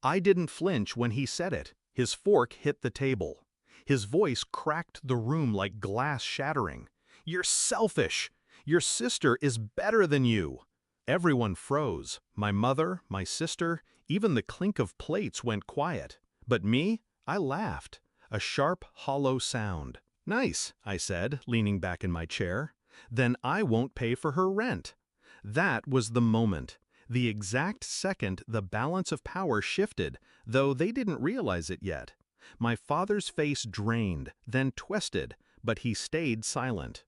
I didn't flinch when he said it. His fork hit the table. His voice cracked the room like glass shattering. "You're selfish! Your sister is better than you!" Everyone froze. My mother, my sister, even the clink of plates went quiet. But me? I laughed. A sharp, hollow sound. "Nice," I said, leaning back in my chair. "Then I won't pay for her rent." That was the moment. The exact second the balance of power shifted, though they didn't realize it yet. My father's face drained, then twisted, but he stayed silent.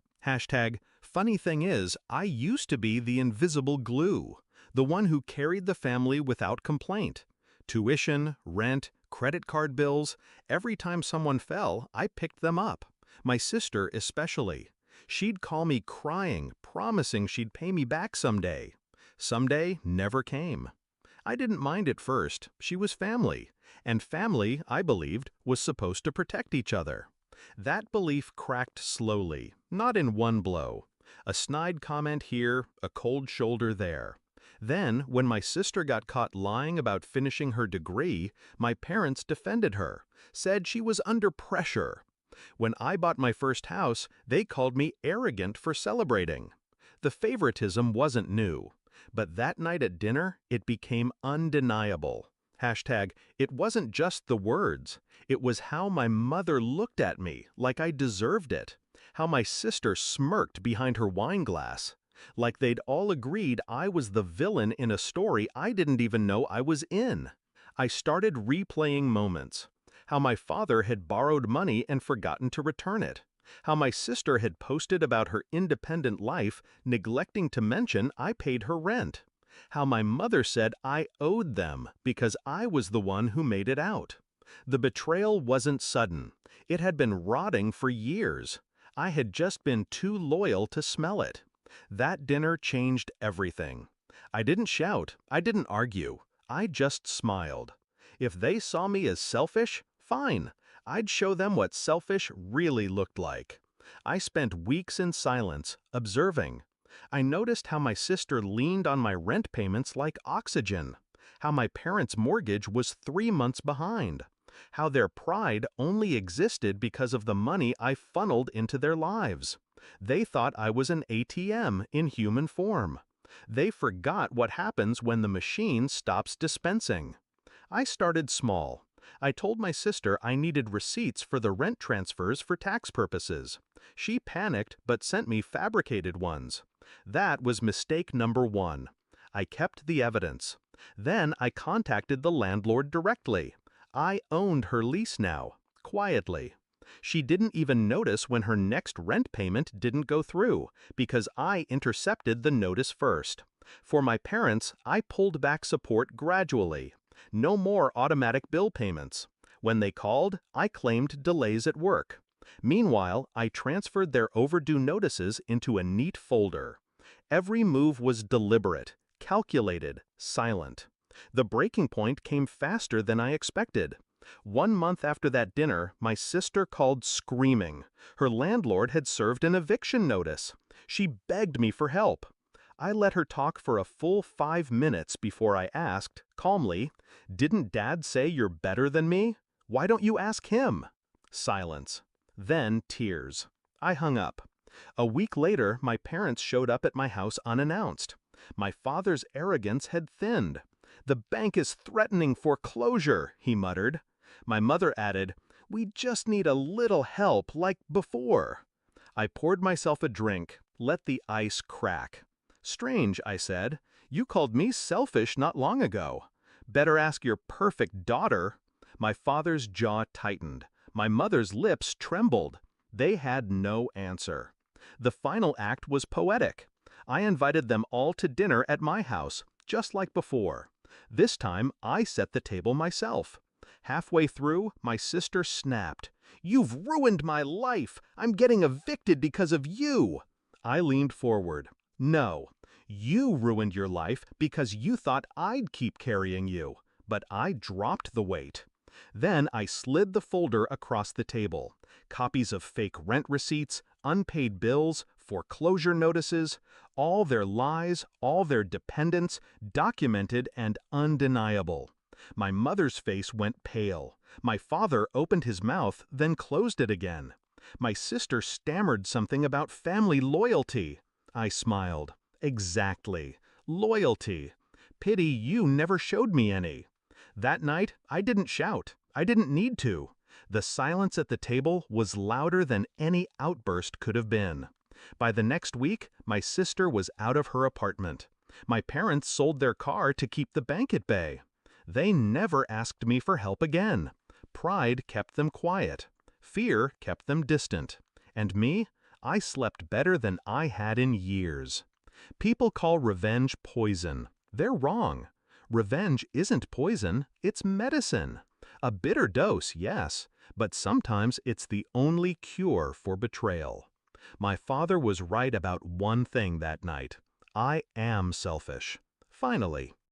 Funny thing is, I used to be the invisible glue, the one who carried the family without complaint. Tuition, rent, credit card bills, every time someone fell, I picked them up. My sister especially. She'd call me crying, promising she'd pay me back someday. Someday never came. I didn't mind at first. She was family, and family, I believed, was supposed to protect each other. That belief cracked slowly, not in one blow. A snide comment here, a cold shoulder there. Then, when my sister got caught lying about finishing her degree, my parents defended her, said she was under pressure. When I bought my first house, they called me arrogant for celebrating. The favoritism wasn't new. But that night at dinner, it became undeniable. It wasn't just the words. It was how my mother looked at me, like I deserved it. How my sister smirked behind her wine glass. Like they'd all agreed I was the villain in a story I didn't even know I was in. I started replaying moments. How my father had borrowed money and forgotten to return it. How my sister had posted about her independent life, neglecting to mention I paid her rent. How my mother said I owed them because I was the one who made it out. The betrayal wasn't sudden. It had been rotting for years. I had just been too loyal to smell it. That dinner changed everything. I didn't shout. I didn't argue. I just smiled. If they saw me as selfish, fine. I'd show them what selfish really looked like. I spent weeks in silence, observing. I noticed how my sister leaned on my rent payments like oxygen. How my parents' mortgage was 3 months behind. How their pride only existed because of the money I funneled into their lives. They thought I was an ATM in human form. They forgot what happens when the machine stops dispensing. I started small. I told my sister I needed receipts for the rent transfers for tax purposes. She panicked but sent me fabricated ones. That was mistake number 1. I kept the evidence. Then I contacted the landlord directly. I owned her lease now, quietly. She didn't even notice when her next rent payment didn't go through, because I intercepted the notice first. For my parents, I pulled back support gradually. No more automatic bill payments. When they called, I claimed delays at work. Meanwhile, I transferred their overdue notices into a neat folder. Every move was deliberate, calculated, silent. The breaking point came faster than I expected. 1 month after that dinner, my sister called screaming. Her landlord had served an eviction notice. She begged me for help. I let her talk for a full 5 minutes before I asked, calmly, "Didn't Dad say you're better than me? Why don't you ask him?" Silence. Then tears. I hung up. A week later, my parents showed up at my house unannounced. My father's arrogance had thinned. "The bank is threatening foreclosure," he muttered. My mother added, "We just need a little help like before." I poured myself a drink, let the ice crack. "Strange," I said. "You called me selfish not long ago. Better ask your perfect daughter." My father's jaw tightened. My mother's lips trembled. They had no answer. The final act was poetic. I invited them all to dinner at my house, just like before. This time, I set the table myself. Halfway through, my sister snapped. "You've ruined my life! I'm getting evicted because of you!" I leaned forward. "No, you ruined your life because you thought I'd keep carrying you, but I dropped the weight." Then I slid the folder across the table. Copies of fake rent receipts, unpaid bills, foreclosure notices, all their lies, all their dependence, documented and undeniable. My mother's face went pale. My father opened his mouth, then closed it again. My sister stammered something about family loyalty. I smiled. Exactly. Loyalty. Pity you never showed me any. That night, I didn't shout. I didn't need to. The silence at the table was louder than any outburst could have been. By the next week, my sister was out of her apartment. My parents sold their car to keep the bank at bay. They never asked me for help again. Pride kept them quiet. Fear kept them distant. And me? I slept better than I had in years. People call revenge poison. They're wrong. Revenge isn't poison, it's medicine. A bitter dose, yes, but sometimes it's the only cure for betrayal. My father was right about one thing that night. I am selfish. Finally.